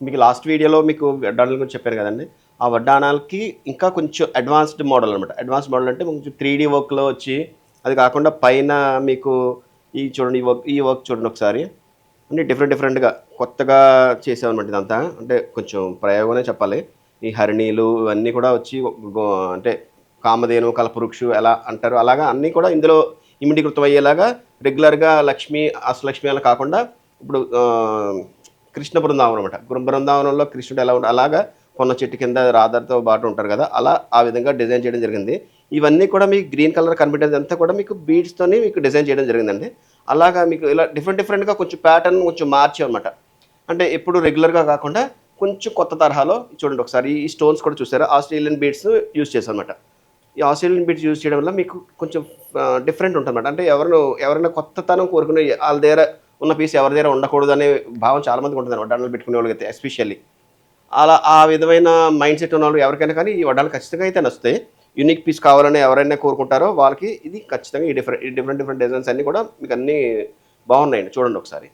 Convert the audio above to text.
మీకు లాస్ట్ వీడియోలో మీకు వడ్డాణాల గురించి చెప్పాను కదండి. ఆ వడ్డాణాలకి ఇంకా కొంచెం అడ్వాన్స్డ్ మోడల్ అనమాట. అడ్వాన్స్డ్ మోడల్ అంటే కొంచెం 3D వర్క్‌లో వచ్చి, అది కాకుండా పైన మీకు ఈ చూడండి ఈ వర్క్ చూడండి ఒకసారి. అన్నీ డిఫరెంట్ డిఫరెంట్‌గా కొత్తగా చేసామనమాట ఇదంతా. అంటే కొంచెం ప్రయోగమనే చెప్పాలి. ఈ హరిణీలు ఇవన్నీ కూడా వచ్చి గో అంటే కామధేను, కల్పవృక్షు ఎలా అంటారో అలాగా అన్నీ కూడా ఇందులో ఇమిడీకృతం అయ్యేలాగా రెగ్యులర్‌గా లక్ష్మి, అష్టలక్ష్మి అలా కాకుండా ఇప్పుడు కృష్ణ బృందావనం అనమాట. బృందావనంలో కృష్ణుడు ఎలా ఉంటాడో అలాగా కొన్న చెట్టు కింద రాధతో పాటు ఉంటారు కదా! అలా ఆ విధంగా డిజైన్ చేయడం జరిగింది. ఇవన్నీ కూడా మీకు గ్రీన్ కలర్ కనిపెట్టేదంతా కూడా మీకు బీడ్స్‌తోని మీకు డిజైన్ చేయడం జరిగిందండి. అలాగా మీకు ఇలా డిఫరెంట్ డిఫరెంట్‌గా కొంచెం ప్యాటర్న్ కొంచెం మార్చామనమాట. అంటే ఎప్పుడు రెగ్యులర్‌గా కాకుండా కొంచెం కొత్త తరహాలో చూడండి ఒకసారి ఈ స్టోన్స్ కూడా చూసారా? ఆస్ట్రేలియన్ బీడ్స్ యూజ్ చేశామనమాట. ఈ ఆస్ట్రేలియన్ బీడ్స్ యూజ్ చేయడం వల్ల మీకు కొంచెం డిఫరెంట్ ఉంటదనమాట. అంటే ఎవరైనా కొత్తతనం కోరుకునే ఆళ్ళ దగ్గర ఉన్న పీస్ ఎవరి దగ్గర ఉండకూడదనే భావం చాలా మందికి ఉంటదండి. వడ్డాణాలు పెట్టుకునే వాళ్ళకైతే ఎస్పెషల్లీ. అలా ఆ విధమైన మైండ్ సెట్ ఉన్నవాళ్ళు ఎవరికైనా కానీ ఈ వడ్డాణాలు ఖచ్చితంగా అయితే నచ్చుతాయి. యూనిక్ పీస్ కావాలని ఎవరైనా కోరుకుంటారో వాళ్ళకి ఇది ఖచ్చితంగా ఈ డిఫరెంట్ డిఫరెంట్ డిజైన్స్ అన్నీ కూడా మీకు అన్నీ బాగున్నాయండి. చూడండి ఒకసారి.